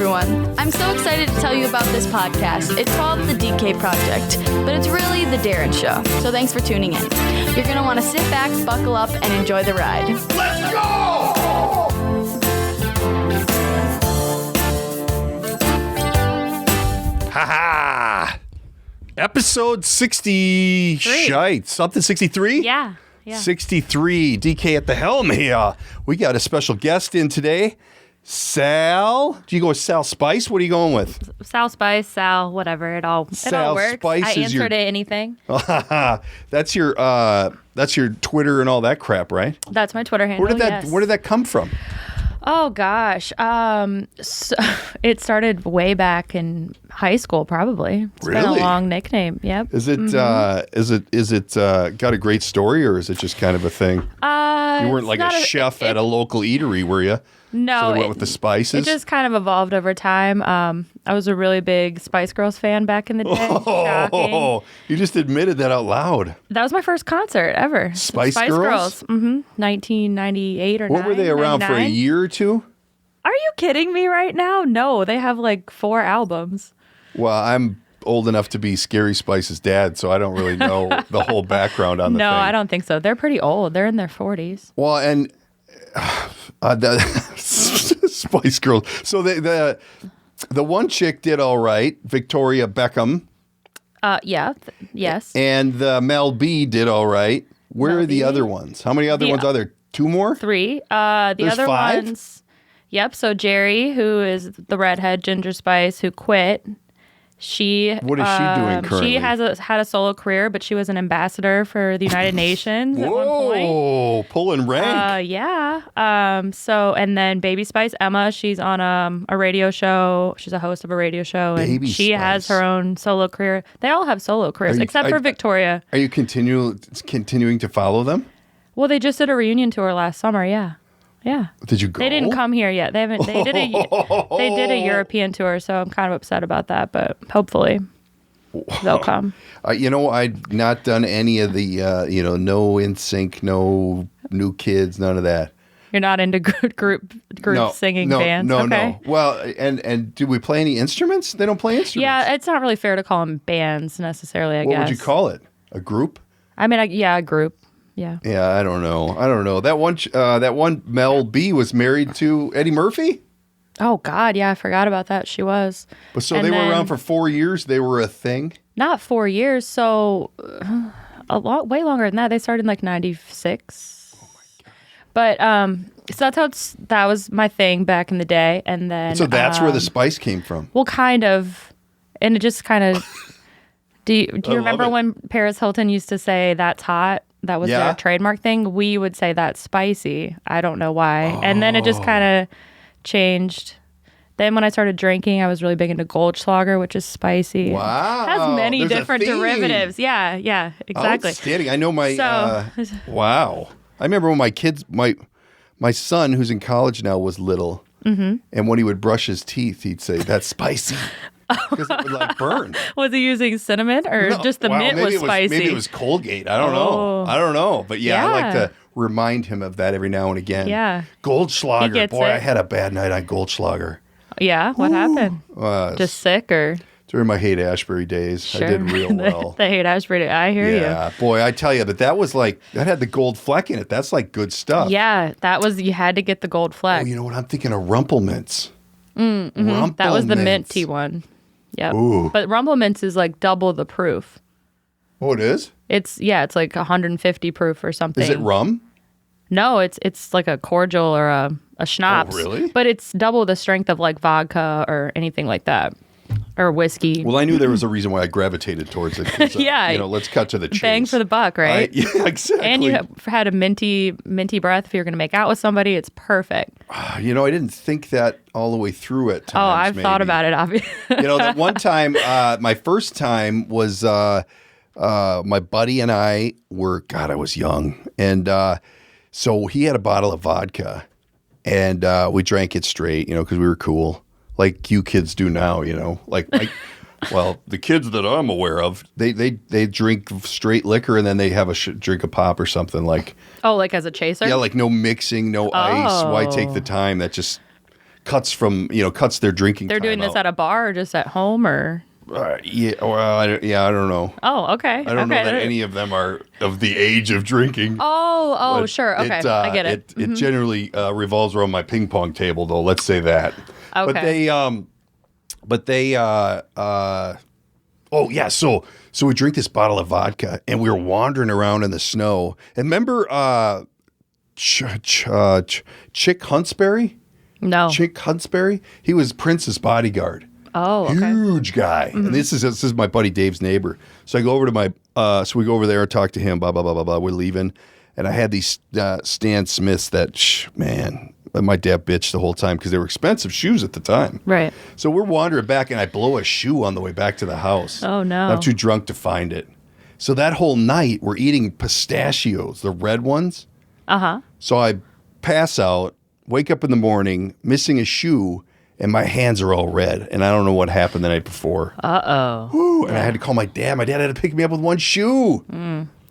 everyone. I'm so excited to tell you about this podcast. It's called the DK Project, but it's really the Darren Show. So thanks for tuning in. You're going to want to sit back, buckle up, and enjoy the ride. Let's go! Ha-ha! Episode 60 shite. Something 63? Yeah. 63. DK at the helm here. We got a special guest in today. Sal. Do you go with Sal Spice? What are you going with? Sal Spice, Sal, whatever. It all works. Spice I is answered to anything. That's your Twitter and all that crap, right? That's my Twitter handle. Where did that come from? Oh gosh. So it started way back in high school, probably. It's been a long nickname. Yep. Is it got a great story, or is it just kind of a thing? You weren't like a chef at a local eatery, were you? No. So they went with the spices? It just kind of evolved over time. I was a really big Spice Girls fan back in the day. Oh, you just admitted that out loud. That was my first concert ever. Spice Girls? 1998 or 9. What were they around 99? for, a year or two? Are you kidding me right now? No, they have like 4 albums. Well, I'm old enough to be Scary Spice's dad, so I don't really know the whole background on the thing. No, I don't think so. They're pretty old. They're in their 40s. Well, and the Spice Girls. So the one chick did all right, Victoria Beckham. Yes. And the Mel B did all right. Where are the other ones? How many other ones are there? 2 more? 3. There's Other 5? ones. Yep. So Jerry, who is the redhead Ginger Spice, who quit. What is she doing currently? She had a solo career, but she was an ambassador for the United Nations at one point. Whoa, pulling rank. Yeah. So, and then Baby Spice, Emma, she's on a radio show. She's a host of a radio show. And she has her own solo career. They all have solo careers, except for Victoria. Are you continuing to follow them? Well, they just did a reunion tour last summer, yeah. Yeah. Did you go? They didn't come here yet. They haven't. They did a European tour, so I'm kind of upset about that. But hopefully, they'll come. I've not done any of the no NSYNC, no New Kids, none of that. You're not into group singing bands. No. Well, and do we play any instruments? They don't play instruments. Yeah, it's not really fair to call them bands necessarily. I guess. What would you call it? A group? I mean, a group. Yeah. Yeah, I don't know. That one Mel B was married to Eddie Murphy? Oh God, yeah, I forgot about that. She was. But so they were around for 4 years. They were a thing. Not 4 years. So way longer than that. They started in like 96. Oh my gosh. But so that was my thing back in the day, and then so that's where the spice came from. Well, kind of, and it just kind of. Do you remember when Paris Hilton used to say "that's hot"? That was their trademark thing. We would say that's spicy. I don't know why. Oh. And then it just kind of changed. Then when I started drinking, I was really big into Goldschlager, which is spicy. Wow. It has many different derivatives. Yeah, exactly. Outstanding. I know wow. I remember when my son, who's in college now, was little. Mm-hmm. And when he would brush his teeth, he'd say, "That's spicy." Because it would like burn. Was he using cinnamon or just the mint was spicy? Maybe it was Colgate. I don't know. But I like to remind him of that every now and again. Yeah. Goldschlager. Boy, I had a bad night on Goldschlager. Yeah? What happened? Just sick or? During my Haight-Ashbury days, sure. I did real well. The Haight-Ashbury, I hear you. Yeah, boy, I tell you, but that was like, that had the gold fleck in it. That's like good stuff. Yeah, you had to get the gold fleck. Oh, you know what? I'm thinking of Rumplemints. Mm-hmm. That was the minty one. Yep. Ooh. But Rumplemints is like double the proof. Oh, it is? It's like 150 proof or something. Is it rum? No, it's like a cordial or a schnapps. Oh, really? But it's double the strength of like vodka or anything like that. Or whiskey. Well, I knew there was a reason why I gravitated towards it. Yeah. Let's cut to the chase. Bang for the buck, right? Yeah, exactly. And you had a minty breath. If you're going to make out with somebody, it's perfect. I didn't think that all the way through at times. Oh, I've thought about it, obviously. That one time, my first time was my buddy and I were, God, I was young. And so he had a bottle of vodka and we drank it straight, because we were cool. Like you kids do now, well, the kids that I'm aware of, they drink straight liquor and then they have a drink of pop or something like. Oh, like as a chaser? Yeah, like no mixing, no ice. Why take the time? That just cuts their drinking. They're doing this at a bar or just at home or. Yeah, well, I don't know. Oh, okay. I don't know that any of them are of the age of drinking. Oh, sure. Okay, I get it. It generally revolves around my ping pong table, though. Let's say that. Okay. So we drink this bottle of vodka, and we were wandering around in the snow. And remember, Chick Huntsberry? No. Chick Huntsberry? He was Prince's bodyguard. Oh, okay. Huge guy. And this is my buddy Dave's neighbor. So I go over to we go over there, talk to him, blah, blah, blah, blah, blah. We're leaving. And I had these Stan Smiths that, my dad bitched the whole time because they were expensive shoes at the time. Right. So we're wandering back, and I blow a shoe on the way back to the house. Oh, no. I'm too drunk to find it. So that whole night, we're eating pistachios, the red ones. Uh-huh. So I pass out, wake up in the morning, missing a shoe, and my hands are all red, and I don't know what happened the night before. Uh-oh. And I had to call my dad. My dad had to pick me up with one shoe.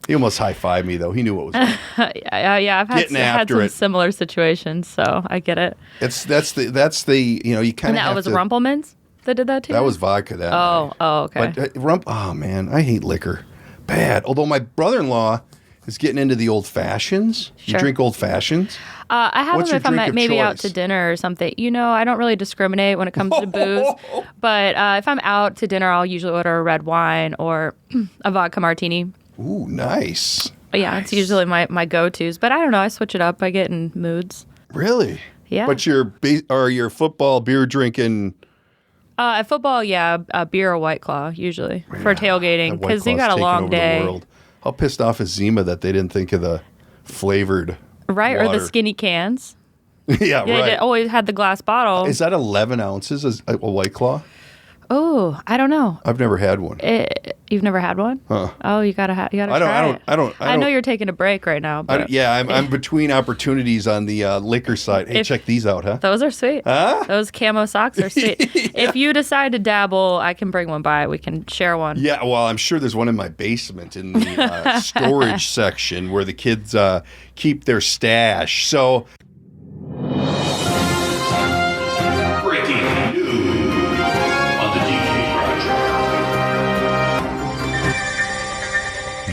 He almost high-fived me, though. He knew what was going on. Yeah, I've had some similar situations, so I get it. That's the you kind of. And that was Rumpelmans that did that too? That was vodka that night. Oh, okay. But oh man, I hate liquor. Bad. Although my brother-in-law is getting into the old fashions. Sure. You drink old fashions? I have What's them if your I'm drink of maybe out choice? to dinner or something. I don't really discriminate when it comes to booze. But if I'm out to dinner, I'll usually order a red wine or a vodka martini. Ooh, nice. Yeah, Nice. it's usually my go-tos. But I don't know. I switch it up. I get in moods. Really? Yeah. But your football beer drinking. At football, a beer or White Claw usually for tailgating That White because you Claw's got a taken long over the day. world. How pissed off is Zima that they didn't think of the flavored Right, water. or the skinny cans. Yeah, They right. always had the glass bottle. Is that 11 ounces as a White Claw? Oh, I don't know. I've never had one. You've never had one? Oh, you gotta try it. I know you're taking a break right now. But I'm between opportunities on the liquor side. Hey, check these out, huh? Those are sweet. Huh? Those camo socks are sweet. If you decide to dabble, I can bring one by. We can share one. Yeah, well, I'm sure there's one in my basement in the storage section where the kids keep their stash. So, breaking news on the DK Project.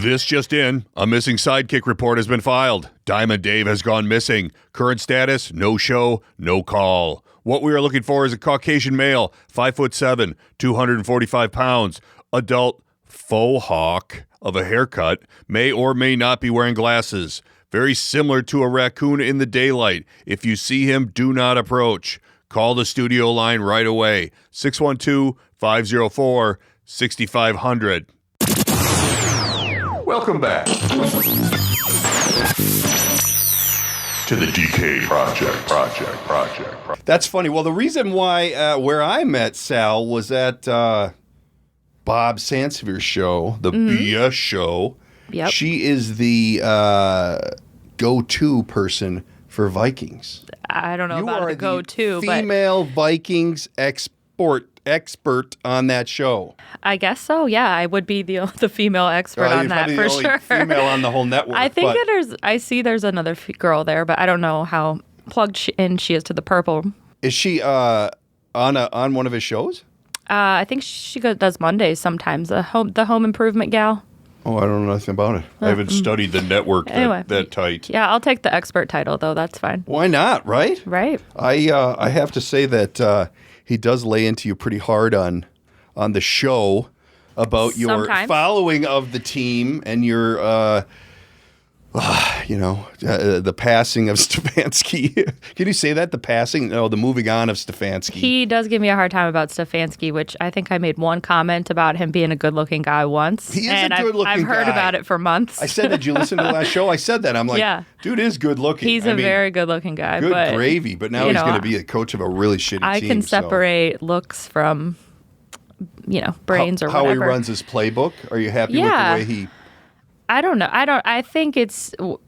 This just in, a missing sidekick report has been filed. Diamond Dave has gone missing. Current status, no show, no call. What we are looking for is a Caucasian male, 5'7", 245 pounds, adult, faux hawk of a haircut, may or may not be wearing glasses. Very similar to a raccoon in the daylight. If you see him, do not approach. Call the studio line right away, 612-504-6500. Welcome back to the DK Project. That's funny. Well, the reason why where I met Sal was at Bob Sansevier's show, the BS show. Yep. She is the go-to person for Vikings. I don't know You about are the go-to, the but female Vikings expert on that show. I guess so. Yeah, I would be the female expert on You're that probably for the only sure. female on the whole network. I think I see there's another girl there, but I don't know how plugged in she is to the purple. Is she on one of his shows? I think she does Mondays sometimes. The home improvement gal. Oh, I don't know nothing about it. I haven't studied the network that tight. Yeah, I'll take the expert title though. That's fine. Why not? Right? Right. I have to say that he does lay into you pretty hard on the show about your Sometimes. following of the team and your the passing of Stefanski. Can you say that? The passing? No, the moving on of Stefanski. He does give me a hard time about Stefanski, which I think I made one comment about him being a good-looking guy once. He is and a good-looking I've heard guy. about it for months. I said, did you listen to the last show? I said that. I'm like, Yeah. dude is good looking. He's a very good-looking guy. good but, gravy, but now you he's know, going to be a coach of a really shitty I team. can separate looks from, brains or how whatever. he runs his playbook. Are you happy Yeah. with the way he... I don't know. I think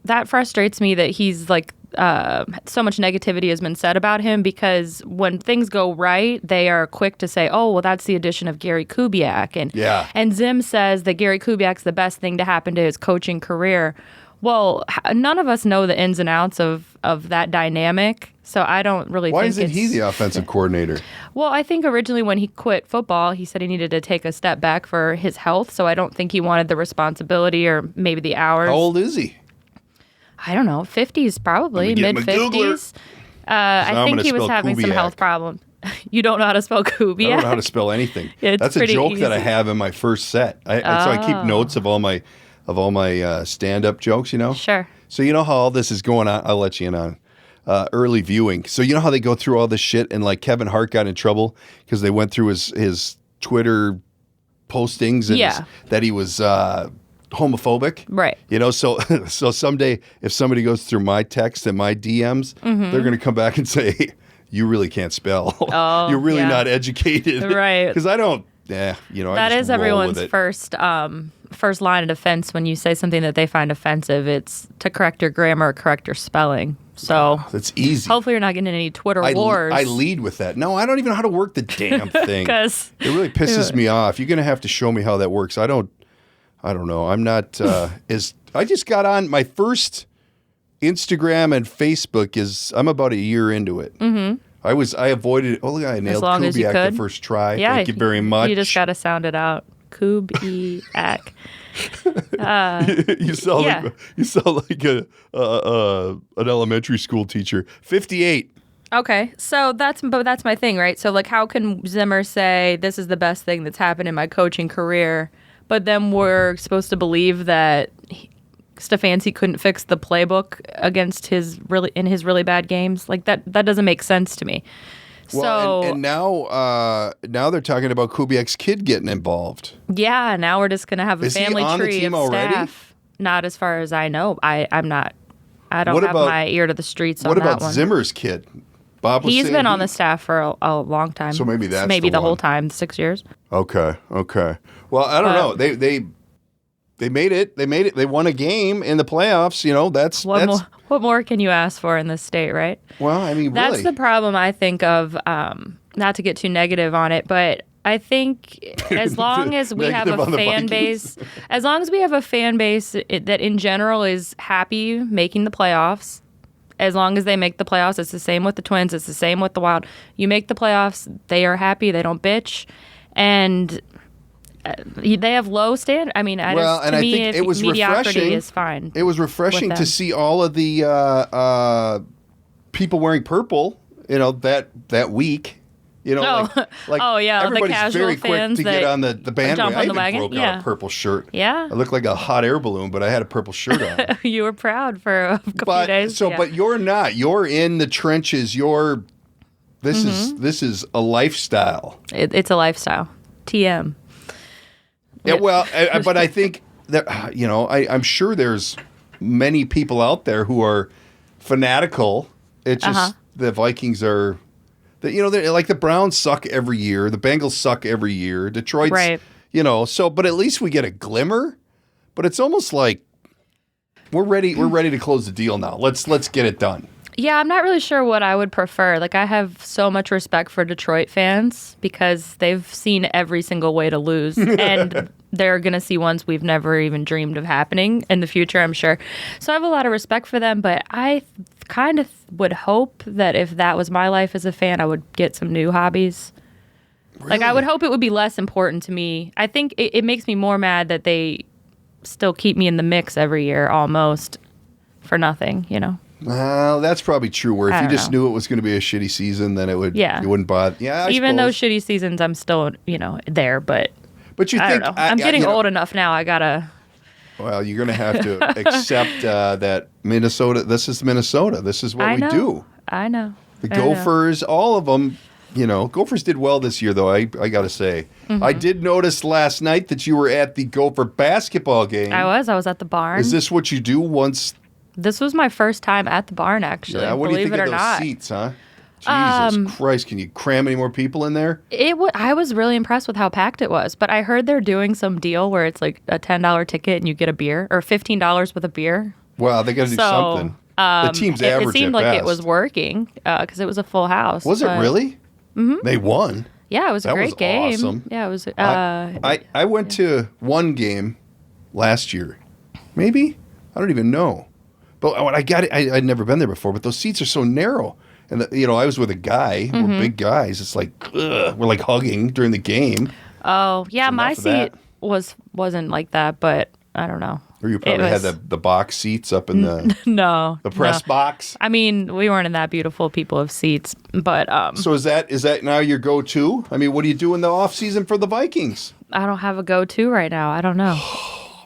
that frustrates me that he's like so much negativity has been said about him because when things go right, they are quick to say, "Oh, well, that's the addition of Gary Kubiak," and Zim says that Gary Kubiak's the best thing to happen to his coaching career. Well, none of us know the ins and outs of that dynamic, so I don't really Why think isn't he the offensive coordinator? Well, I think originally when he quit football, he said he needed to take a step back for his health, so I don't think he wanted the responsibility or maybe the hours. How old is he? I don't know, 50s probably, mid-50s. I think he was having some health problems. You don't know how to spell Kubiak? I don't know how to spell anything. That's a joke that I have in my first set. So I keep notes of all my stand-up jokes, you know? Sure. So you know how all this is going on? I'll let you in on early viewing. So you know how they go through all this shit, and like Kevin Hart got in trouble because they went through his Twitter postings and that he was homophobic. Right. You know, so someday if somebody goes through my text and my DMs, they're going to come back and say, hey, you really can't spell. Oh, you're really not educated. Right. Because I don't, you know, that I just is everyone's with it. first line of defense when you say something that they find offensive. It's to correct your grammar or correct your spelling. So that's easy. Hopefully you're not getting any Twitter wars. I lead with that. No, I don't even know how to work the damn thing. It really pisses me off. You're going to have to show me how that works. I don't know. I'm not I just got on my first Instagram and Facebook I'm about a year into it. Mm-hmm. I avoided. Oh, look, I nailed Kubiak the first try. Yeah, thank you very much. You just got to sound it out. Kubiak. You sound like an elementary school teacher. 58. Okay, so that's my thing, right? So like, how can Zimmer say this is the best thing that's happened in my coaching career, but then we're supposed to believe that Stefanski couldn't fix the playbook against his really bad games? Like that doesn't make sense to me. Well, and now they're talking about Kubiak's kid getting involved. Yeah, now we're just gonna have a family tree of already? staff. Not as far as I know. I'm not. I don't have my ear to the streets on that one. What about Zimmer's kid? Bob was He's been on the staff for a long time. So maybe that's the whole time, 6 years. Okay. Well, I don't know. They made it. They won a game in the playoffs. You know, what more can you ask for in this state, right? Well, I mean, that's the problem I think of. Not to get too negative on it, but I think as long as we have a fan base, that in general is happy making the playoffs. As long as they make the playoffs, it's the same with the Twins. It's the same with the Wild. You make the playoffs, they are happy. They don't bitch, and they have low standard. I mean, I think it was mediocrity is fine. It was refreshing to see all of the people wearing purple. You know, that week. You know, everybody's the casual very quick to get on the bandwagon. Jump on the I even wagon. broke out a purple shirt. Yeah, I looked like a hot air balloon, but I had a purple shirt on. You were proud for a couple of days. But you're not. You're in the trenches. This is a lifestyle. It's a lifestyle. TM. Yeah, well, but I think that I'm sure there's many people out there who are fanatical. It's just the Vikings are. They're like the Browns suck every year. The Bengals suck every year. Detroit's, right. But at least we get a glimmer. But it's almost like we're ready to close the deal now. Let's get it done. Yeah, I'm not really sure what I would prefer. Like, I have so much respect for Detroit fans because they've seen every single way to lose. And they're going to see ones we've never even dreamed of happening in the future, I'm sure. So I have a lot of respect for them, but I kind of would hope that if that was my life as a fan, I would get some new hobbies. Really? Like, I would hope it would be less important to me. I think it makes me more mad that they still keep me in the mix every year almost for nothing, Well, that's probably true. Where if you just knew it was going to be a shitty season, then you wouldn't bother. Yeah, even those shitty seasons, I'm still, there. But you think I'm getting old enough now. I gotta. Well, you're going to have to accept that Minnesota. This is Minnesota. This is what we do. I know. The Gophers, all of them. Gophers did well this year, though. I got to say, I did notice last night that you were at the Gopher basketball game. I was at the barn. Is this what you do once? This was my first time at the barn, actually. Yeah, what do you think of those seats, huh? Jesus Christ, can you cram any more people in there? I was really impressed with how packed it was, but I heard they're doing some deal where it's like a $10 ticket and you get a beer, or $15 with a beer. Wow, they got to do something. The team's average. It seemed like it was working because it was a full house. Was it really? Mm-hmm. They won. Yeah, it was a great game. Awesome. Yeah, it was. I went to one game last year, maybe. I don't even know. But when I got it, I'd never been there before. But those seats are so narrow, and I was with a guy. We're big guys. It's like we're like hugging during the game. Oh yeah, my seat wasn't like that, but I don't know. Or you probably had the box seats up in the the press box. I mean, we weren't in that beautiful people of seats, but So is that now your go-to? I mean, what do you do in the off season for the Vikings? I don't have a go-to right now. I don't know.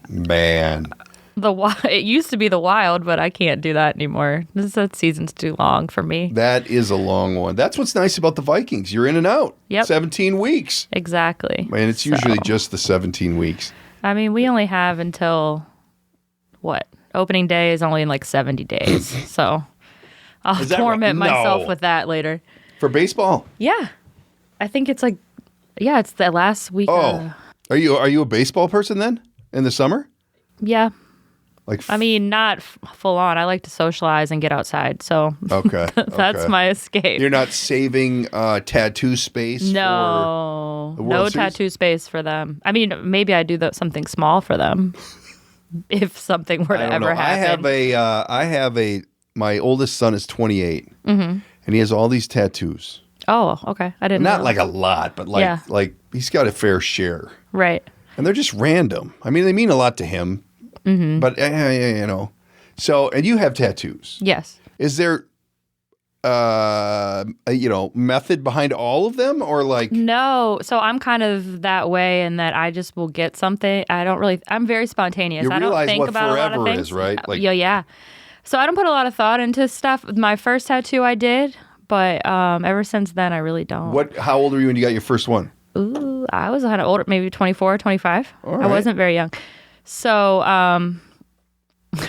Man, it used to be the Wild, but I can't do that anymore. That season's too long for me. that is a long one. That's what's nice about the Vikings. You're in and out. Yep. 17 weeks. Exactly. And it's usually just the 17 weeks. I mean, we only have until what? Opening day is only in like 70 days. So I'll torment myself with that later. For baseball? Yeah. I think it's like, it's the last week. Oh. Are you a baseball person then in the summer? Yeah. Like I mean, not full on. I like to socialize and get outside. So that's my escape. You're not saving tattoo space for the World Series? Tattoo space for them. I mean, maybe I do something small for them if something were to ever happen. My oldest son is 28, and he has all these tattoos. Oh, okay. I didn't know. Not like a lot, but like he's got a fair share. Right. And they're just random. I mean, they mean a lot to him. But, So, and you have tattoos. Yes. Is there, method behind all of them or like? No. So I'm kind of that way in that I just will get something. I'm very spontaneous. You I don't realize think what about a lot of forever things. is, right? Like, yeah. So I don't put a lot of thought into stuff. My first tattoo I did, but ever since then I really don't. How old were you when you got your first one? Ooh, I was kind of older, maybe 24, 25. All right. I wasn't very young. So, I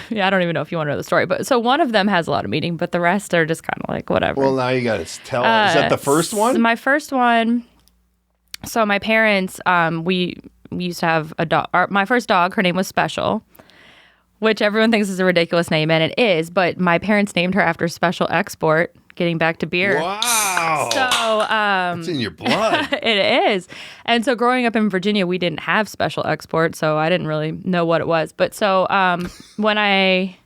don't even know if you want to know the story. But so one of them has a lot of meaning, but the rest are just kind of like whatever. Well, now you got to tell. Is that the first one? My first one. So my parents, we used to have a dog. My first dog, her name was Special, which everyone thinks is a ridiculous name, and it is. But my parents named her after Special Export. Getting back to beer. Wow. So it's in your blood. It is. And so growing up in Virginia, we didn't have Special Export, so I didn't really know what it was. But so when I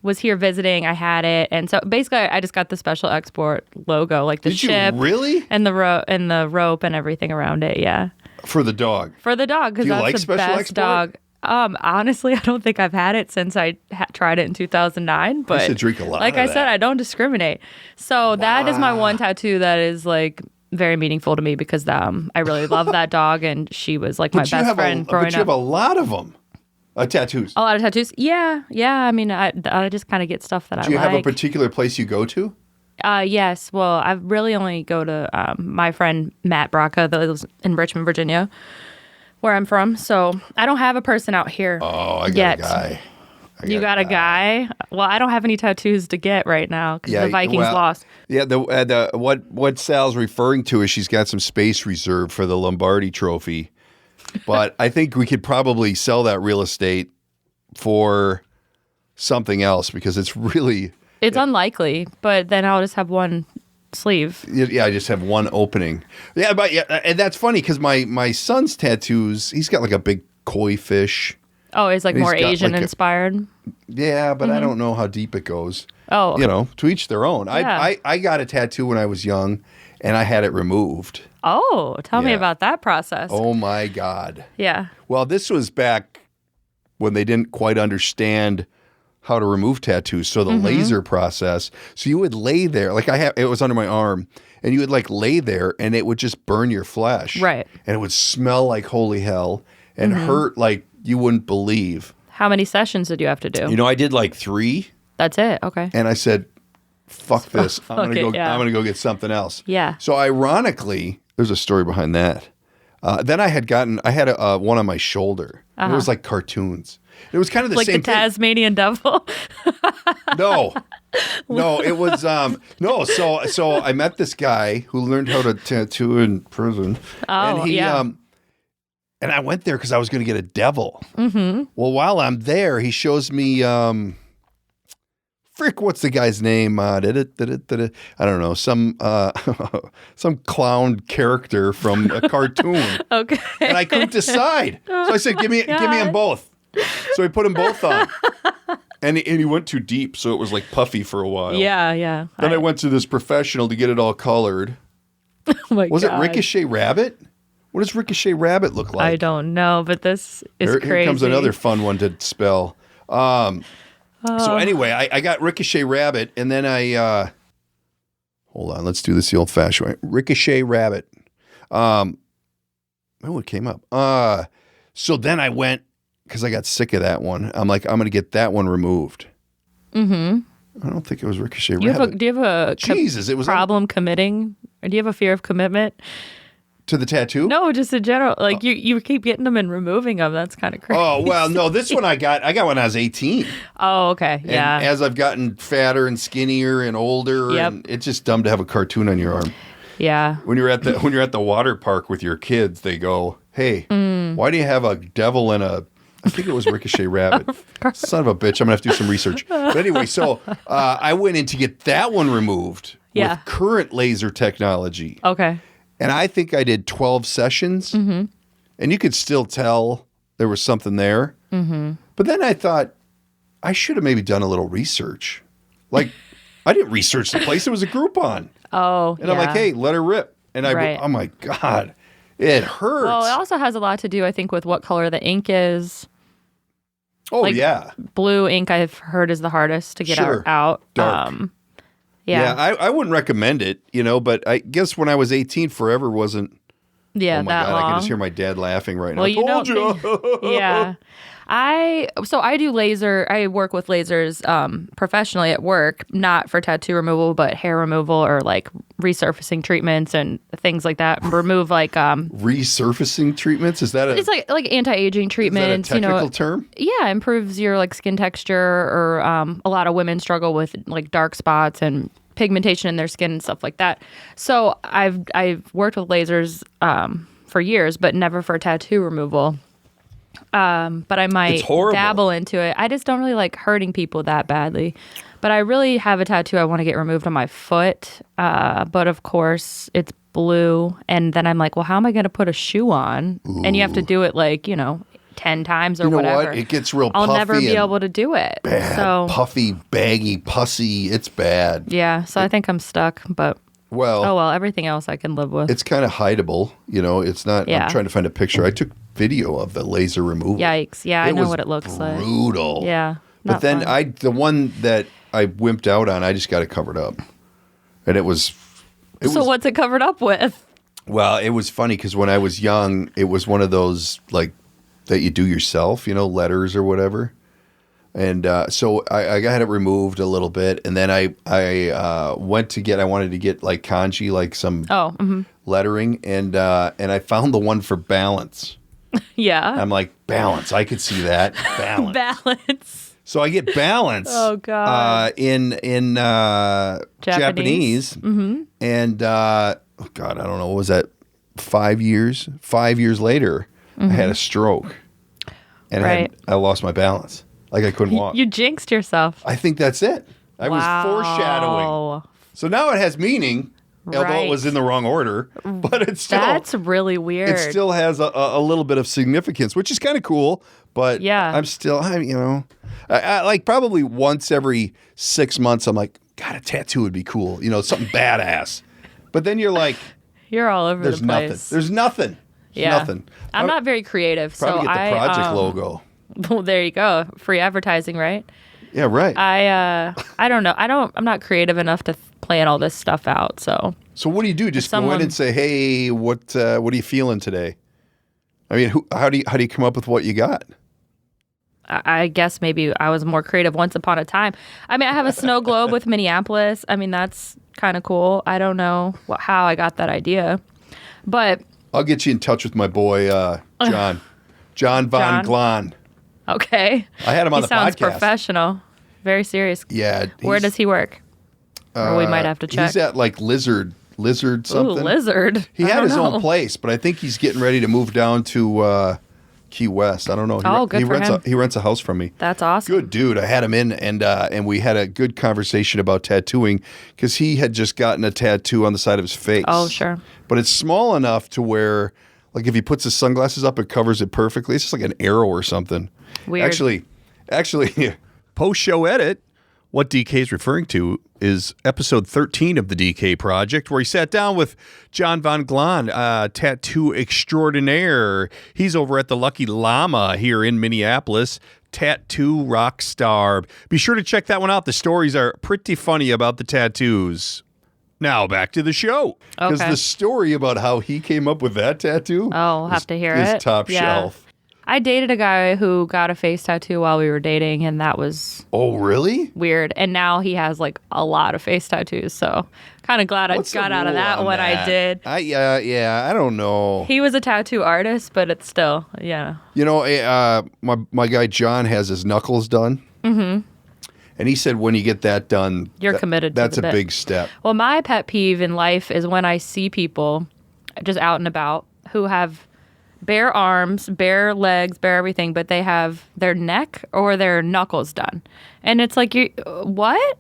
was here visiting, I had it. And so basically I just got the Special Export logo, like the ship. You really? And the rope and everything around it, yeah. For the dog? For the dog, because that's the Special best Export? dog. Honestly, I don't think I've had it since I tried it in 2009. But I should drink a lot like of I that. said, I don't discriminate. So that is my one tattoo that is like very meaningful to me because I really love that dog and she was like my best friend growing up. But you have a lot of them. Tattoos. A lot of tattoos. Yeah. I mean, I just kind of get stuff that I like. Do you have a particular place you go to? Yes. Well, I really only go to my friend Matt Braca that lives in Richmond, Virginia, where I'm from. So I don't have a person out here. Oh, I got a guy. You got a guy? Well, I don't have any tattoos to get right now because the Vikings lost. Yeah, what Sal's referring to is she's got some space reserved for the Lombardi Trophy, but I think we could probably sell that real estate for something else because it's unlikely. But then I'll just have one sleeve. Yeah, I just have one opening. Yeah, but and that's funny because my son's tattoos, he's got like a big koi fish. Oh, it's like more Asian inspired. Yeah, but I don't know how deep it goes. Oh, to each their own. Yeah. I got a tattoo when I was young, and I had it removed. Oh, tell me about that process. Oh my God. Yeah. Well, this was back when they didn't quite understand how to remove tattoos. So the laser process. So you would lay there, like it was under my arm, and you would like lay there, and it would just burn your flesh. Right. And it would smell like holy hell and hurt like you wouldn't believe. How many sessions did you have to do? I did like 3. That's it. Okay. And I said, "Fuck this! I'm gonna go get something else." Yeah. So ironically, there's a story behind that. Then I had one on my shoulder. It was like cartoons. It was kind of the like same the Tasmanian devil. No, it was no. So I met this guy who learned how to tattoo in prison. Oh, and he, and I went there because I was going to get a devil. Mm-hmm. Well, while I'm there, he shows me, what's the guy's name? I don't know, some clown character from a cartoon. Okay. And I couldn't decide. So I said, give me them both. So he put them both on. And he went too deep, so it was like puffy for a while. Yeah. Then I went to this professional to get it all colored. Oh my Was God. it Ricochet Rabbit? What does Ricochet Rabbit look like? I don't know, but this is crazy. Here comes another fun one to spell. So anyway, I got Ricochet Rabbit, and then I hold on, let's do this the old-fashioned way. Ricochet Rabbit. Oh, it came up. So then I went, because I got sick of that one. I'm like, I'm going to get that one removed. Mm-hmm. I don't think it was Ricochet Rabbit. Do you have a Jesus, it was problem committing? Or do you have a fear of commitment? To the tattoo? No, just in general. Like you keep getting them and removing them. That's kind of crazy. Oh, well, no, this one I got when I was 18. Oh, okay. Yeah. And as I've gotten fatter and skinnier and older, and it's just dumb to have a cartoon on your arm. Yeah. When you're at the water park with your kids, they go, "Hey, why do you have a devil in a?" I think it was Ricochet Rabbit. Son of a bitch! I'm gonna have to do some research. But anyway, so I went in to get that one removed with current laser technology. Okay. And I think I did 12 sessions, and you could still tell there was something there. Mm-hmm. But then I thought I should have maybe done a little research. Like I didn't research the place; it was a Groupon. Oh, and I'm like, hey, let her rip. And oh my God, it hurts. Well, it also has a lot to do, I think, with what color the ink is. Oh, like, yeah. Blue ink, I've heard, is the hardest to get out. Dark. Yeah, I wouldn't recommend it, but I guess when I was 18, forever wasn't. Yeah, oh my that God, long. I can just hear my dad laughing right now. Well, Told you. Yeah. I do laser. I work with lasers professionally at work, not for tattoo removal, but hair removal or like resurfacing treatments and things like that. Remove like resurfacing treatments. Is that it's like anti-aging treatments? Is that a technical term? Yeah, improves your like skin texture. Or a lot of women struggle with like dark spots and pigmentation in their skin and stuff like that. So I've worked with lasers for years, but never for tattoo removal. But I might dabble into it. I just don't really like hurting people that badly. But I really have a tattoo I want to get removed on my foot. But of course, it's blue. And then I'm like, well, how am I going to put a shoe on? Ooh. And you have to do it 10 times or whatever. What? It gets real puffy. I'll never be able to do it. Bad, puffy, baggy, pussy. It's bad. Yeah, so I think I'm stuck. But everything else I can live with. It's kind of hideable. It's not. Yeah. I'm trying to find a picture. I took video of the laser removal. Yikes. Yeah, I know what it looks like. Brutal. Yeah. But then the one that I wimped out on, I just got it covered up. And it was what's it covered up with? Well, it was funny because when I was young, it was one of those that you do yourself, letters or whatever. And so I got it removed a little bit, and then I wanted to get kanji, some lettering, and I found the one for balance. Yeah. I'm like, balance. I could see that. Balance. Balance. So I get balance. Oh God. In Japanese. Mm-hmm. And oh God, I don't know. What was that? 5 years? 5 years later, I had a stroke, and I lost my balance. Like I couldn't walk. You jinxed yourself. I think that's it. I was foreshadowing. So now it has meaning. Although it was in the wrong order, but it's still... That's really weird. It still has a little bit of significance, which is kind of cool, but I'm still, I like probably once every 6 months, I'm like, God, a tattoo would be cool. Something badass. But then you're like... You're all over the place. There's nothing. There's nothing. I'm not very creative, so probably get the project logo. Well, there you go. Free advertising, right? Yeah, right. I don't know. I'm not creative enough to plan all this stuff out. So what do you do? Just go in and say, "Hey, what are you feeling today?" I mean, how do you come up with what you got? I guess maybe I was more creative once upon a time. I mean, I have a snow globe with Minneapolis. I mean, that's kind of cool. I don't know how I got that idea, but I'll get you in touch with my boy John Von Glahn. Okay. I had him on the podcast. He sounds professional. Very serious. Yeah. Where does he work? Or we might have to check. He's at Lizard something. Ooh, Lizard. He had his own place, but I think he's getting ready to move down to Key West. I don't know. Good for him. He rents a house from me. That's awesome. Good dude. I had him in, and we had a good conversation about tattooing because he had just gotten a tattoo on the side of his face. Oh, sure. But it's small enough to where, if he puts his sunglasses up, it covers it perfectly. It's just like an arrow or something. Weird. Actually, post-show edit. What DK is referring to is episode 13 of the DK Project, where he sat down with John Von Glahn, tattoo extraordinaire. He's over at the Lucky Llama here in Minneapolis, tattoo rock star. Be sure to check that one out. The stories are pretty funny about the tattoos. Now back to the show. Because the story about how he came up with that tattoo I'll have to hear it. Is top shelf. I dated a guy who got a face tattoo while we were dating, and that was really weird. And now he has like a lot of face tattoos, so kind of glad I got out of that when I did. I don't know. He was a tattoo artist, but it's still, yeah. You know, my guy John has his knuckles done. Mm-hmm. And he said when you get that done, you're committed to that's a big step. Well, my pet peeve in life is when I see people just out and about who have bare arms, bare legs, bare everything, but they have their neck or their knuckles done. And it's like, what?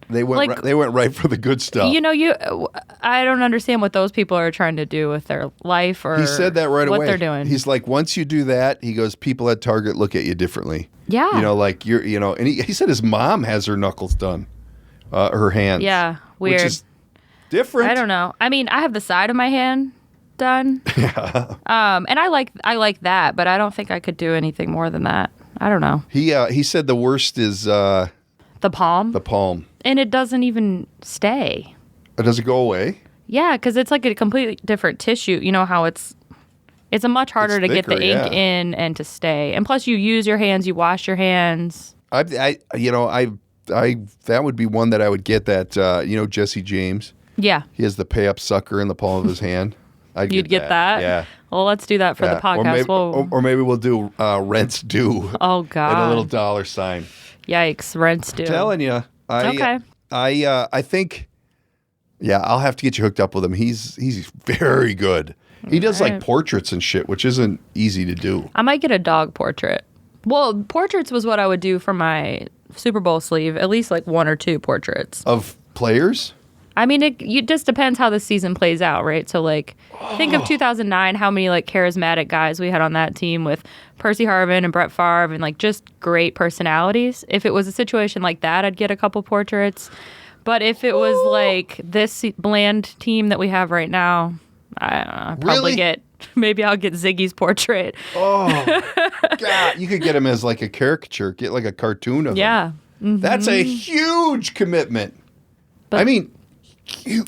They went right for the good stuff. You know, I don't understand what those people are trying to do with their life or he said that right away. What they're doing. He's like, once you do that, he goes, people at Target look at you differently. Yeah. You know, like and he said his mom has her knuckles done, her hands. Yeah, weird. Which is different. I don't know. I mean, I have the side of my hand done. Yeah. And I like that, but I don't think I could do anything more than that. I don't know. He said the worst is the palm. The palm. And it doesn't even stay. Does it go away? Yeah, because it's like a completely different tissue. You know how it's a much harder to get the ink in and to stay. And plus, you use your hands, you wash your hands. that would be one that I would get. That Jesse James. Yeah. He has the pay up sucker in the palm of his hand. You'd get that? Yeah. Well, let's do that for the podcast. Or maybe we'll do rents due. Oh, God. And a little dollar sign. Yikes, rents due. I'm telling you. Okay. I think, I'll have to get you hooked up with him. He's very good. He does like portraits and shit, which isn't easy to do. I might get a dog portrait. Well, portraits was what I would do for my Super Bowl sleeve. At least like 1 or 2 portraits. Of players? I mean, it just depends how the season plays out, right? So, like, think of 2009, how many, like, charismatic guys we had on that team with Percy Harvin and Brett Favre and, like, just great personalities. If it was a situation like that, I'd get a couple portraits. But if it was, like, this bland team that we have right now, I don't know, I'd probably maybe I'll get Ziggy's portrait. Oh, God. You could get him as, like, a caricature. Get, like, a cartoon of him. Yeah. Mm-hmm. That's a huge commitment. But I mean...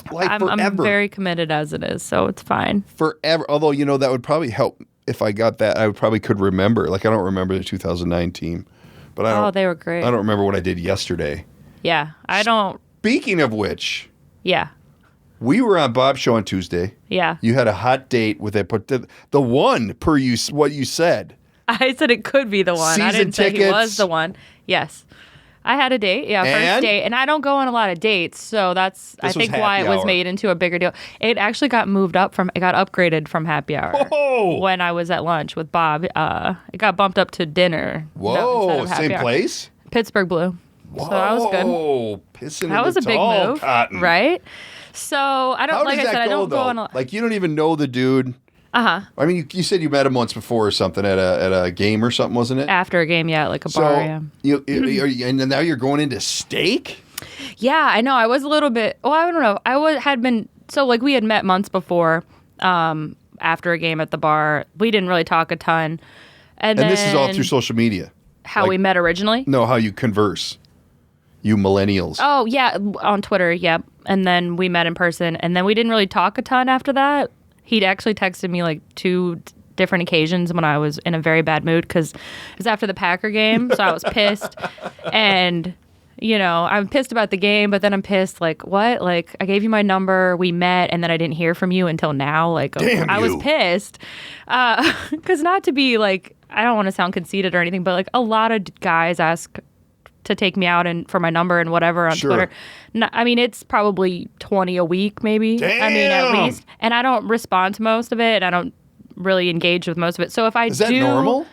forever. I'm very committed as it is, so it's fine. Forever. Although, that would probably help if I got that. I probably could remember. Like, I don't remember the 2009 team. But they were great. I don't remember what I did yesterday. Yeah, I don't. Speaking of which. Yeah. We were on Bob's show on Tuesday. Yeah. You had a hot date with the one per what you said. I said it could be the one. Season I didn't tickets. say he was the one. Yes. I had a date, first date, and I don't go on a lot of dates, so that's I think why it was made into a bigger deal. It actually got upgraded from happy hour when I was at lunch with Bob. It got bumped up to dinner. Whoa, same place? Pittsburgh Blue. Whoa, so that was good. That was a big move, cotton. right? So I don't I don't go on. Like you don't even know the dude. Uh-huh. I mean, you said you met him once before or something at a game or something, wasn't it? After a game, yeah, like a bar, yeah. And now you're going into steak? Yeah, I know. I was a little bit, I don't know. We had met months before after a game at the bar. We didn't really talk a ton. And this is all through social media? How we met originally? No, how you converse. You millennials. Oh, yeah, on Twitter, yep. And then we met in person. And then we didn't really talk a ton after that. He'd actually texted me like 2 different occasions when I was in a very bad mood because it was after the Packer game, so I was pissed. And, I'm pissed about the game, but then I'm pissed, like, what? Like, I gave you my number, we met, and then I didn't hear from you until now. Like, I was pissed. Because not to be, like, I don't want to sound conceited or anything, but, like, a lot of guys ask to take me out and for my number and whatever on Twitter. I mean, it's probably 20 a week, maybe. Damn. I mean, at least. And I don't respond to most of it. I don't really engage with most of it. So if I Is that normal?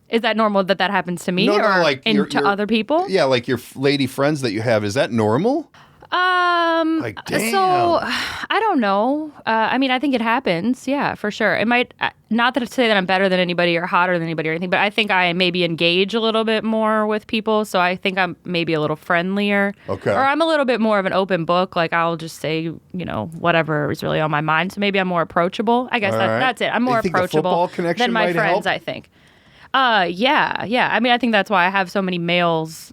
Is that normal that happens to me or like to other people? Yeah, like your lady friends that you have. Is that normal? Like, damn. So I don't know. I mean, I think it happens. Yeah, for sure. It might, not that to say that I'm better than anybody or hotter than anybody or anything, but I think I maybe engage a little bit more with people. So I think I'm maybe a little friendlier. Okay. Or I'm a little bit more of an open book. Like I'll just say, whatever is really on my mind. So maybe I'm more approachable. I guess that's it. I'm more approachable than my friends, help? I think. Yeah. I mean, I think that's why I have so many males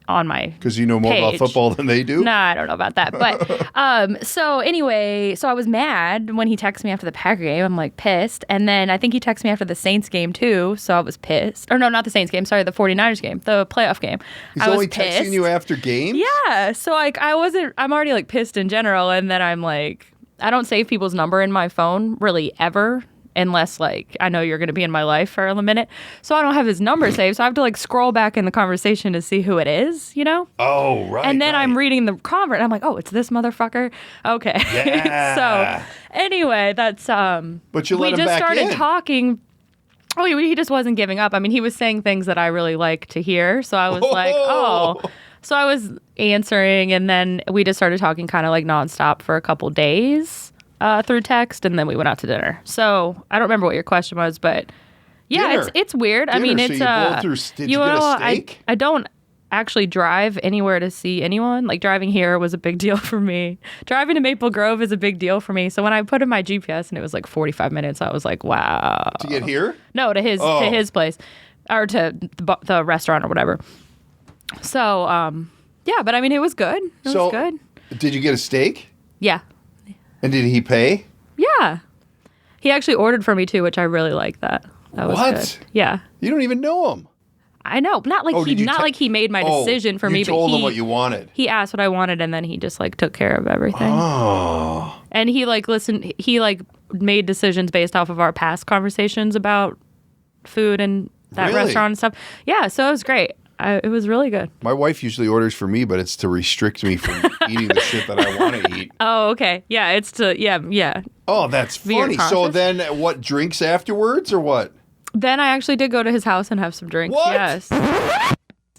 on my because you know more page. about football than they do. Nah, I don't know about that. But so anyway, so I was mad when he texted me after the Packer game. I'm like pissed, and then I think he texted me after the Saints game too. So I was pissed. Or no, not the Saints game. Sorry, the 49ers game, the playoff game. He's only texting you after games. Yeah. So like I'm already like pissed in general, and then I'm like, I don't save people's number in my phone really ever. Unless, like, I know you're going to be in my life for a minute. So I don't have his number saved. So I have to, like, scroll back in the conversation to see who it is, Oh, right. And then I'm reading the convert, and I'm like, oh, it's this motherfucker? Okay. Yeah. So, anyway, that's... But you let him back in. We just started talking... Oh, he just wasn't giving up. I mean, he was saying things that I really like to hear. So I was like, oh... So I was answering, and then we just started talking kind of, like, nonstop for a couple days. Through text, and then we went out to dinner. So I don't remember what your question was, but yeah, it's weird. Dinner. I mean, it's so did you get a steak? I don't actually drive anywhere to see anyone. Like driving here was a big deal for me. Driving to Maple Grove is a big deal for me. So when I put in my GPS and it was like 45 minutes, I was like, wow. To get here? No, to his place, or to the restaurant or whatever. So yeah, but I mean, it was good. It was good. Did you get a steak? Yeah. And did he pay? Yeah. He actually ordered for me too, which I really like that. That was good. Yeah. You don't even know him. I know. Not like he made my decision for me, you but told him what you wanted. He asked what I wanted, and then he just like took care of everything. Oh. And he like listened. He like made decisions based off of our past conversations about food and that restaurant and stuff. Yeah. So it was great. It was really good. My wife usually orders for me, but it's to restrict me from eating the shit that I want to eat. Oh, okay. Yeah, it's to, yeah. Oh, that's funny. So then what, drinks afterwards or what? Then I actually did go to his house and have some drinks. What? Yes.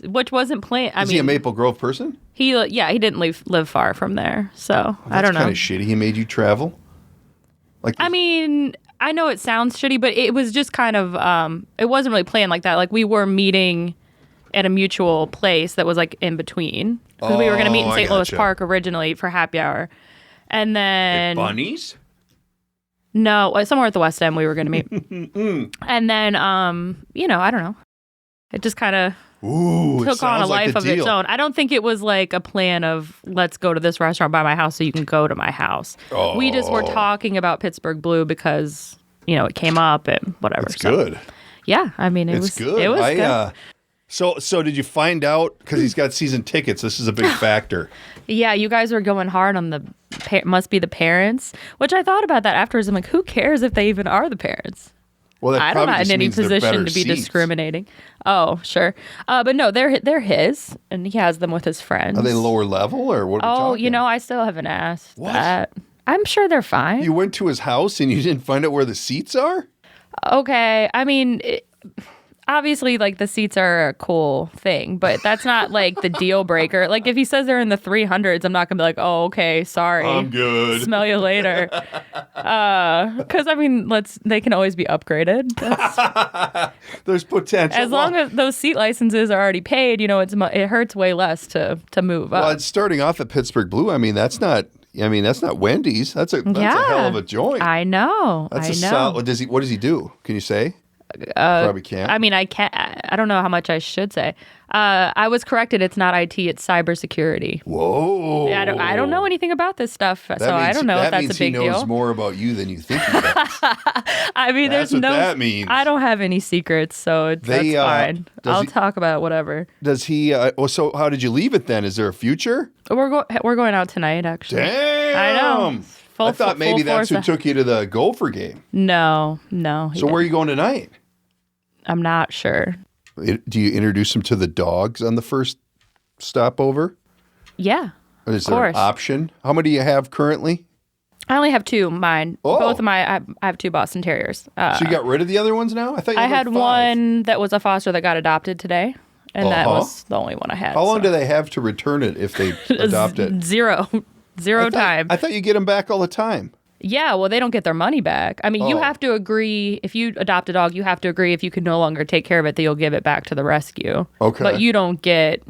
Which wasn't planned. Is he a Maple Grove person? He didn't live far from there. So I don't know. That's kind of shitty. He made you travel? I mean, I know it sounds shitty, but it was just kind of, it wasn't really planned like that. Like we were meeting at a mutual place that was like in between. Because we were going to meet in St. Louis Park originally for happy hour. And then... At Bunny's? No, somewhere at the West End we were going to meet. And then, I don't know. It just kind of took on a life of its own. I don't think it was like a plan of, let's go to this restaurant by my house so you can go to my house. Oh. We just were talking about Pittsburgh Blue because, it came up and whatever. It's good. Yeah, I mean, it was good. It was good. So did you find out, because he's got season tickets, this is a big factor. Yeah, you guys were going hard on must be the parents, which I thought about that afterwards. I'm like, who cares if they even are the parents? Well, I'm not in any position to be discriminating. Oh, sure. But no, they're his, and he has them with his friends. Are they lower level, or what are we talking? I still haven't asked that. I'm sure they're fine. You went to his house and you didn't find out where the seats are? Okay. I mean... Obviously, like, the seats are a cool thing, but that's not, like, the deal breaker. Like, if he says they're in the 300s, I'm not going to be like, oh, okay, sorry. I'm good. Smell you later. Because, I mean, they can always be upgraded. There's potential. As long as those seat licenses are already paid, it hurts way less to move up. Well, it's starting off at Pittsburgh Blue. I mean, that's not Wendy's. That's a hell of a joint. I know. What does he do? Can you say? Probably can't. I mean, I can't. I don't know how much I should say. I was corrected. It's not IT. It's cybersecurity. Whoa. I don't know anything about this stuff, I don't know if that's a big deal. That means he knows more about you than you think he does. I mean, that's what that means. I don't have any secrets, so that's fine. I'll talk about whatever. Does he? So how did you leave it then? Is there a future? We're going out tonight, actually. Damn. I know. I thought maybe that's who took you to the Gopher game. No. So where are you going tonight? I'm not sure. Do you introduce him to the dogs on the first stopover? Yeah. Is there an option? How many do you have currently? I only have two. Mine. Oh. Both of I have two Boston Terriers. So you got rid of the other ones now? I thought you had one that was a foster that got adopted today. and that was the only one I had. How long do they have to return it if they adopt it? Zero time. I thought you get them back all the time. Yeah, well, they don't get their money back. I mean, you have to agree, if you adopt a dog, you have to agree if you can no longer take care of it, that you'll give it back to the rescue. Okay. But you don't get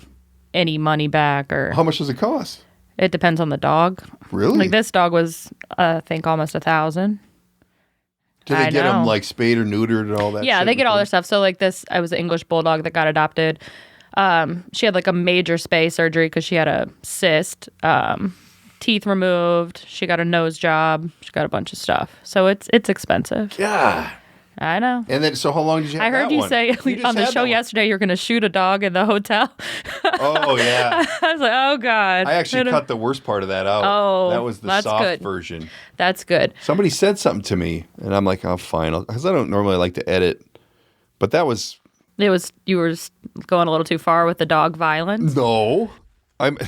any money back. Or how much does it cost? It depends on the dog. Really? Like this dog was, I think, almost $1,000. Do they get them like spayed or neutered and all that? Yeah, shit they get all their stuff. So like this, I was an English bulldog that got adopted. She had like a major spay surgery because she had a cyst. Teeth removed. She got a nose job. She got a bunch of stuff. So it's expensive. Yeah. I know. And then, so how long did you have I heard you one? say on the show yesterday you're going to shoot a dog in the hotel. Oh, yeah. I was like, oh, God. I actually cut the worst part of that out. Oh, that was the soft good. version. That's good. Somebody said something to me, and I'm like, oh, fine. Because I don't normally like to edit. But that was... You were just going a little too far with the dog violence? No.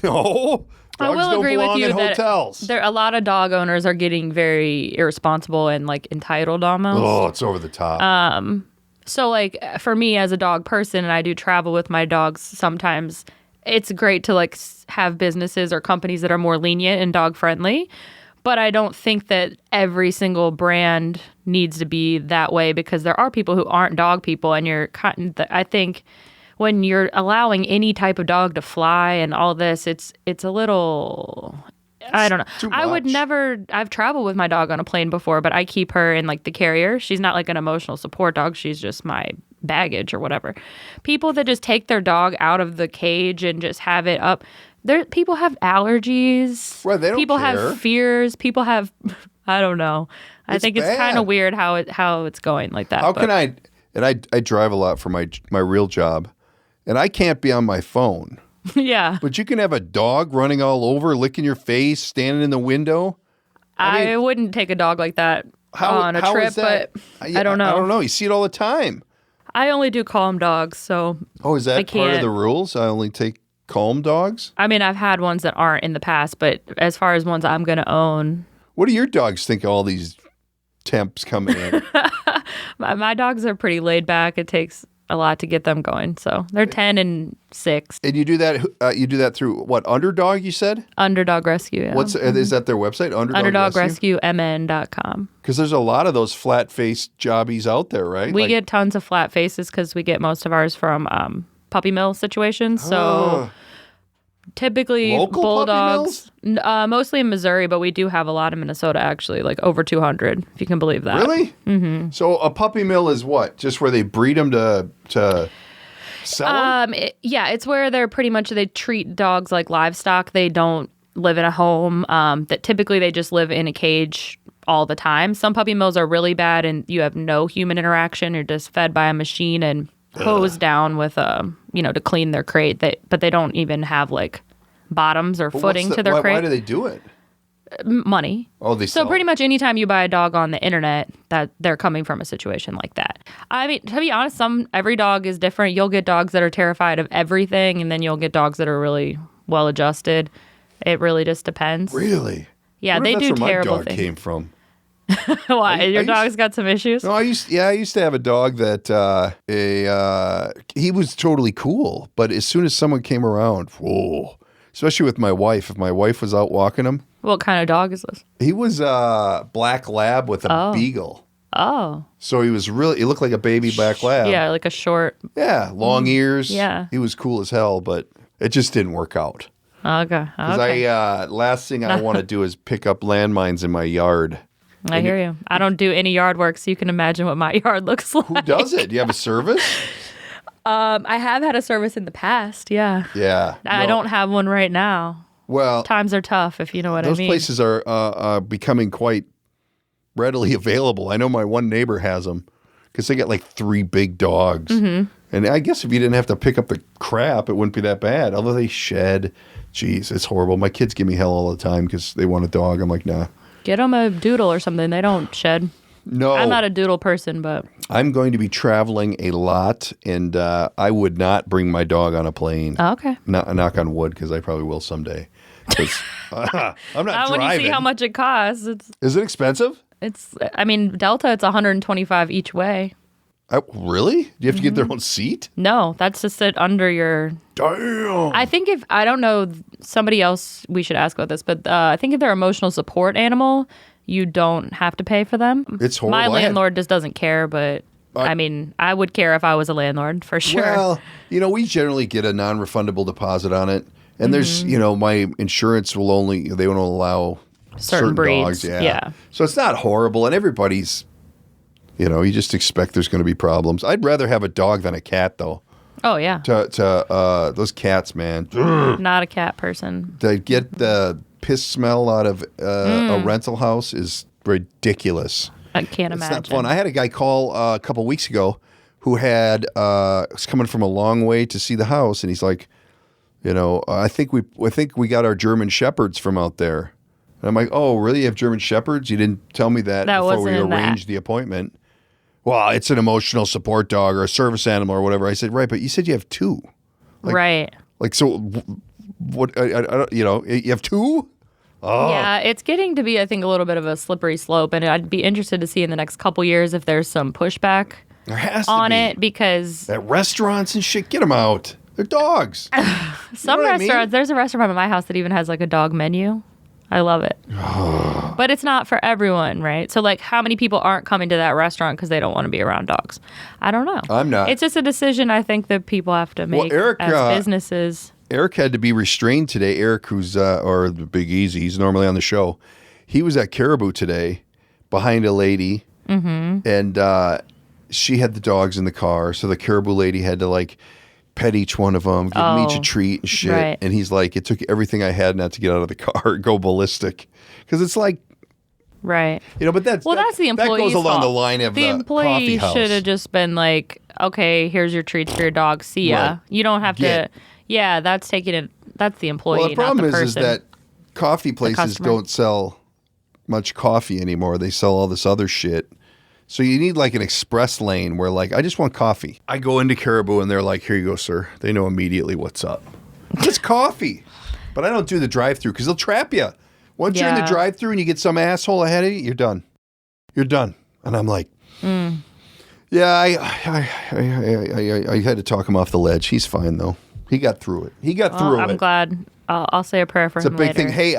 No. I will agree with you that hotels. A lot of dog owners are getting very irresponsible and like entitled almost. Oh, it's over the top. So like for me as a dog person, and I do travel with my dogs sometimes, it's great to like have businesses or companies that are more lenient and dog friendly. But I don't think that every single brand needs to be that way, because there are people who aren't dog people, and I think when you're allowing any type of dog to fly and all this, it's a little, I don't know. Too much. I would never, I've traveled with my dog on a plane before, but I keep her in like the carrier. She's not like an emotional support dog. She's just my baggage or whatever. People that just take their dog out of the cage and just have it up. People have allergies. Well, they don't People care. have fears. People have, I don't know. I think it's kind of weird how it's going like that. Can I, and I drive a lot for my real job. And I can't be on my phone. Yeah. But you can have a dog running all over, licking your face, standing in the window. I wouldn't take a dog like that on a trip, but I don't know. I don't know. You see it all the time. I only do calm dogs, so is that part of the rules? I only take calm dogs? I mean, I've had ones that aren't in the past, but as far as ones I'm going to own. What do your dogs think of all these temps coming in? My dogs are pretty laid back. It takes a lot to get them going. So they're 10 and 6. And you do that? You do that through what? Underdog? You said Underdog Rescue. Yeah. Is that their website? UnderdogRescueMN.com. Because there's a lot of those flat-faced jobbies out there, right? We get tons of flat faces because we get most of ours from puppy mill situations. So typically local bulldogs, mostly in Missouri, but we do have a lot in Minnesota actually, like over 200, if you can believe that. Really? Mm-hmm. So a puppy mill is what? Just where they breed them to sell them? It's where they treat dogs like livestock. They don't live in a home. That typically they just live in a cage all the time. Some puppy mills are really bad, and you have no human interaction. You're just fed by a machine and hosed down with to clean their crate. But they don't even have like bottoms or footing to their crate. Why do they do it? Money. Oh, they sell. So pretty much anytime you buy a dog on the internet, that they're coming from a situation like that. I mean, to be honest, every dog is different. You'll get dogs that are terrified of everything, and then you'll get dogs that are really well adjusted. It really just depends. Really? Yeah, they do terrible things. That's where my dog came from. Why? Your dog's got some issues? No, I used to have a dog that he was totally cool, but as soon as someone came around, whoa! Especially with my wife. If my wife was out walking him. What kind of dog is this? He was a black lab with a beagle. Oh. So he looked like a baby black lab. Yeah, like a short. Yeah, long ears. Yeah. He was cool as hell, but it just didn't work out. Okay. Because last thing I want to do is pick up landmines in my yard. I hear you. I don't do any yard work, so you can imagine what my yard looks like. Who does it? Do you have a service? I have had a service in the past, yeah. Yeah. I don't have one right now. Well, times are tough, if you know what I mean. Those places are becoming quite readily available. I know my one neighbor has them because they got like 3 big dogs. Mm-hmm. And I guess if you didn't have to pick up the crap, it wouldn't be that bad. Although they shed. Jeez, it's horrible. My kids give me hell all the time because they want a dog. I'm like, nah. Get them a doodle or something. They don't shed. No. I'm not a doodle person, but. I'm going to be traveling a lot, and I would not bring my dog on a plane. Oh, okay. Knock on wood, because I probably will someday. I'm not driving. When you see how much it costs. Is it expensive? Delta, it's $125 each way. Really? Do you have to get their own seat? No, that's to sit under your... Damn. I think I don't know, somebody else we should ask about this, but I think if they're emotional support animal, you don't have to pay for them. It's horrible. My landlord just doesn't care, but I would care if I was a landlord, for sure. Well, we generally get a non-refundable deposit on it. And there's, my insurance they won't allow certain breeds. dogs. Yeah. So it's not horrible. And everybody's, you just expect there's going to be problems. I'd rather have a dog than a cat, though. Oh, yeah. Those cats, man. Not a cat person. To get the piss smell out of a rental house is ridiculous. I can't imagine. It's not fun. I had a guy call a couple weeks ago who was coming from a long way to see the house, and he's like, I think we got our German Shepherds from out there. And I'm like, oh, really? You have German Shepherds? You didn't tell me that before we arranged the appointment. Well, it's an emotional support dog or a service animal or whatever. I said, right, but you said you have two. Right. So what? You have two? Oh. Yeah, it's getting to be, I think, a little bit of a slippery slope, and I'd be interested to see in the next couple years if there's some pushback on it, because at restaurants and shit, get them out. They're dogs. Some restaurants, there's a restaurant at my house that even has like a dog menu. I love it. But it's not for everyone, right? So like how many people aren't coming to that restaurant because they don't want to be around dogs? I don't know. I'm not. It's just a decision I think that people have to make as businesses. Eric had to be restrained today. Eric, who's, or the Big Easy, he's normally on the show. He was at Caribou today behind a lady, and she had the dogs in the car. So the Caribou lady had to like pet each one of them, give them each a treat and shit. Right. And he's like, it took everything I had not to get out of the car, go ballistic. Because it's like, right. But that's the employee's that goes along fault. the line of the employee coffee house. should have just been like, okay, here's your treats for your dog. See ya. Right. You don't have to. Yeah, that's taking it. That's the employee. Well, the problem not the person. is that coffee places don't sell much coffee anymore. They sell all this other shit. So you need like an express lane where like, I just want coffee. I go into Caribou and they're like, here you go, sir. They know immediately what's up. It's coffee. But I don't do the drive-through because they'll trap you. Once you're in the drive-through and you get some asshole ahead of you, you're done. You're done. And I'm like, yeah, I had to talk him off the ledge. He's fine though. He got through it. I'm glad. I'll say a prayer for him. It's a big thing. Hey,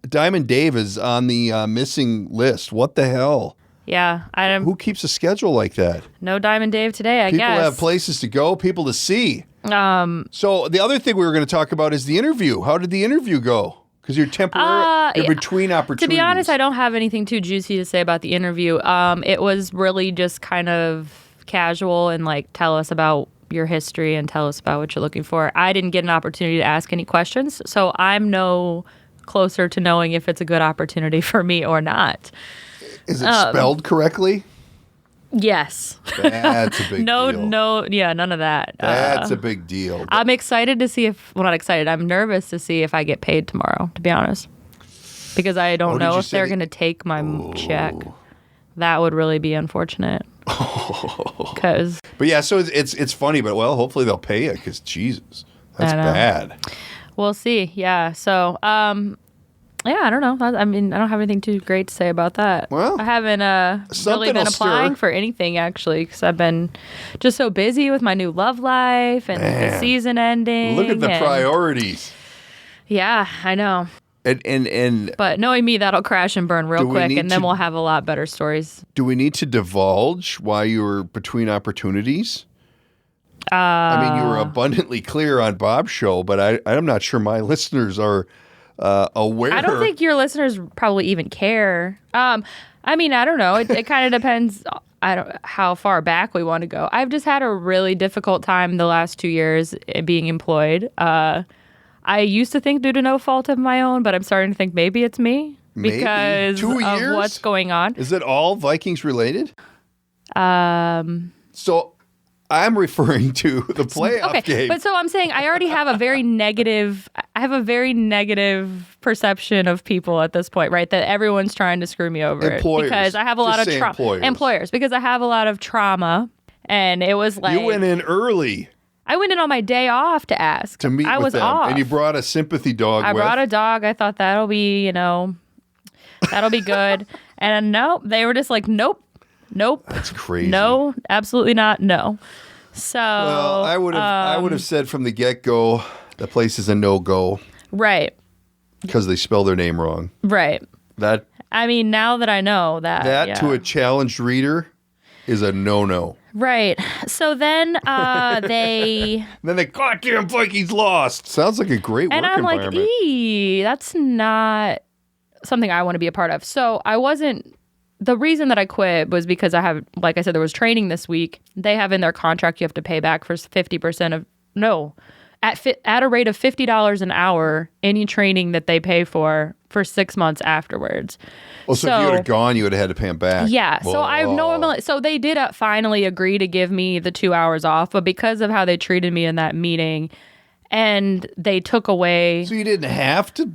Diamond Dave is on the missing list. What the hell? Yeah, who keeps a schedule like that? No Diamond Dave today, I guess. People have places to go, people to see. So the other thing we were going to talk about is the interview. How did the interview go? Because you're you're between opportunities. To be honest, I don't have anything too juicy to say about the interview. It was really just kind of casual and like, tell us about your history and tell us about what you're looking for. I didn't get an opportunity to ask any questions, so I'm no closer to knowing if it's a good opportunity for me or not. Is it spelled correctly? Yes. That's a big deal. None of that. That's a big deal. I'm excited to see not excited. I'm nervous to see if I get paid tomorrow, to be honest. Because I don't know if they're going to take my check. That would really be unfortunate. But yeah, so it's funny, but hopefully they'll pay you because Jesus, that's bad. We'll see. Yeah. So, yeah, I don't know. I mean, I don't have anything too great to say about that. Well, I haven't really been applying for anything actually because I've been just so busy with my new love life and the season ending. Look at the priorities. Yeah, I know. But knowing me, that'll crash and burn real quick, and then we'll have a lot better stories. Do we need to divulge why you were between opportunities? I mean, you were abundantly clear on Bob's show, but I'm not sure my listeners are aware. I don't think your listeners probably even care. I mean, I don't know. It kind of depends how far back we want to go. I've just had a really difficult time the last 2 years being employed. I used to think due to no fault of my own, but I'm starting to think maybe it's me because of what's going on. Is it all Vikings related? So I'm referring to the playoff game. But so I'm saying I already have a very negative perception of people at this point, right? That everyone's trying to screw me over because I have a lot of employers because I have a lot of trauma, and it was like you went in early. I went in on my day off to ask. To meet with them. Off. And you brought a sympathy dog. I brought a dog. I thought that'll be good. And nope, they were just like, nope. Nope. That's crazy. No, absolutely not. No. So well, I would have said from the get-go the place is a no-go. Right. Because they spell their name wrong. Right. That. I mean, now that I know that to a challenged reader is a no-no. Right. So then they... Then the goddamn Vikings lost. Sounds like a great work environment. And I'm like, that's not something I want to be a part of. So I wasn't... The reason that I quit was because I have, like I said, there was training this week. They have in their contract you have to pay back for 50% of... No. At a rate of $50 an hour, any training that they pay for 6 months afterwards. Well, so if you would have gone, you would have had to pay them back. Yeah. Whoa. So I normally, they did finally agree to give me the 2 hours off, but because of how they treated me in that meeting, and they took away. So you didn't have to.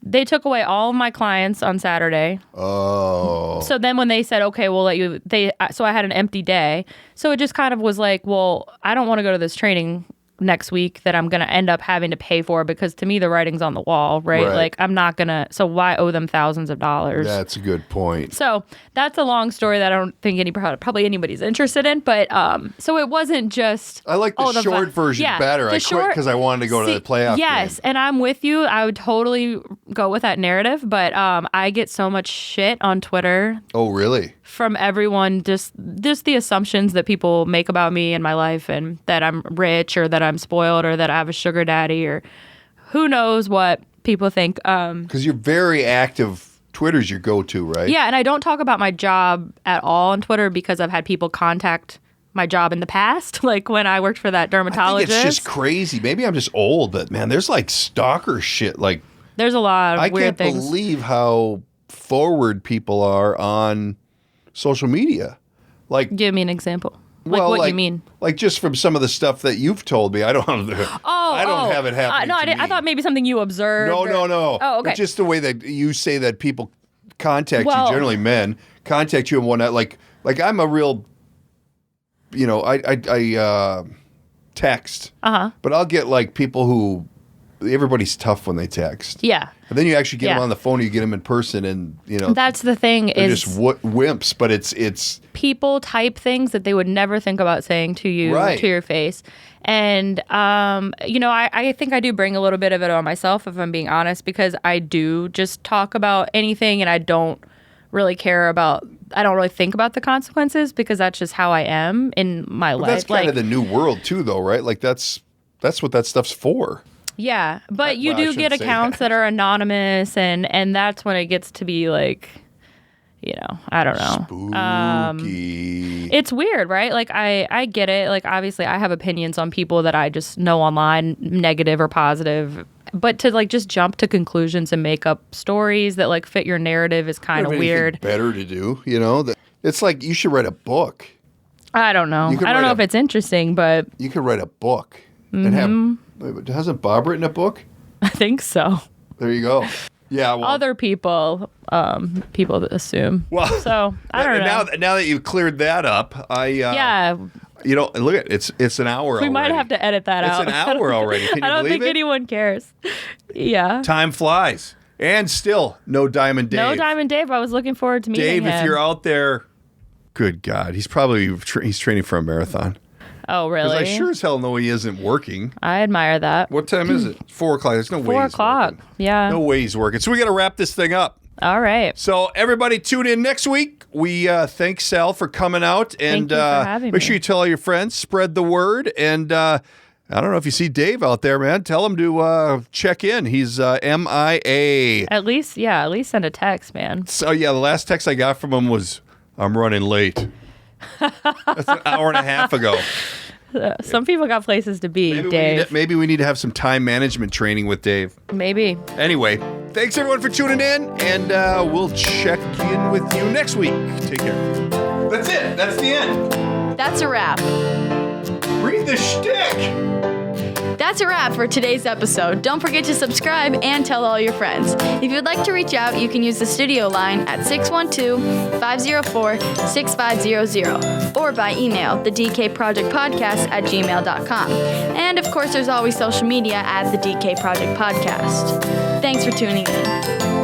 They took away all of my clients on Saturday. Oh. So then when they said, okay, we'll let you, so I had an empty day. So it just kind of was like, well, I don't want to go to this training next week that I'm going to end up having to pay for, because to me the writing's on the wall, right? Like I'm not going to, so why owe them thousands of dollars? That's a good point. So that's a long story that I don't think probably anybody's interested in, but so it wasn't just... I like the short version better. I quit because I wanted to go to the playoff Yes, game. And I'm with you. I would totally go with that narrative, but I get so much shit on Twitter. Oh, really? From everyone, just the assumptions that people make about me and my life, and that I'm rich or that I'm spoiled or that I have a sugar daddy or who knows what people think. Because you're very active. Twitter's your go-to, right? Yeah, and I don't talk about my job at all on Twitter because I've had people contact my job in the past, like when I worked for that dermatologist. I think it's just crazy. Maybe I'm just old, but man, there's like stalker shit. Like there's a lot of weird things. I can't believe how forward people are on social media. Like, give me an example. Like, what you mean? Like, just from some of the stuff that you've told me. I don't have it happening no, to me. I thought maybe something you observed. No. Oh, okay. But just the way that you say that people contact you, generally men, contact you and whatnot. Like I'm a real, I text. But I'll get like people who, everybody's tough when they text. Yeah. And then you actually get them on the phone, you get them in person, and that's the thing, they're is just wimps. But it's people type things that they would never think about saying to you, to your face. And I think I do bring a little bit of it on myself, if I'm being honest, because I do just talk about anything, and I don't really think about the consequences, because that's just how I am in my life. That's kind of the new world too, though, right? Like that's what that stuff's for. Yeah, but you do get accounts that are anonymous, and that's when it gets to be like, I don't know. Spooky. It's weird, right? Like, I get it. Like, obviously, I have opinions on people that I just know online, negative or positive. But to, like, just jump to conclusions and make up stories that, like, fit your narrative is kind of weird. Better to do, It's like you should write a book. I don't know. I don't know if it's interesting, but... You could write a book and have... Hasn't Bob written a book? I think so. There you go. Yeah. Well, other people assume. Well, so I don't know. Now that you've cleared that up, look at it's an hour. We might have to edit that out. It's an hour already. Can you I don't think anyone cares. Yeah. Time flies, and still no Diamond Dave. No Diamond Dave. I was looking forward to meeting him. Dave, if you're out there, good God, he's probably he's training for a marathon. Oh, really? Because I sure as hell know he isn't working. I admire that. What time is it? 4 o'clock. There's no way he's working. 4 o'clock. Yeah. No way he's working. So we got to wrap this thing up. All right. So everybody tune in next week. We thank Sal for coming out. And thank you for having me. Make sure you tell all your friends. Spread the word. And I don't know if you see Dave out there, man. Tell him to check in. He's MIA. At least send a text, man. So, the last text I got from him was, I'm running late. That's an hour and a half ago. Some people got places to be, Dave. Maybe we need to have some time management training with Dave. Maybe. Anyway, thanks everyone for tuning in, and we'll check in with you next week. Take care. That's it. That's the end. That's a wrap. Read the shtick. That's a wrap for today's episode. Don't forget to subscribe and tell all your friends. If you'd like to reach out, you can use the studio line at 612-504-6500 or by email, thedkprojectpodcast@gmail.com. And of course, there's always social media at the DK Project Podcast. Thanks for tuning in.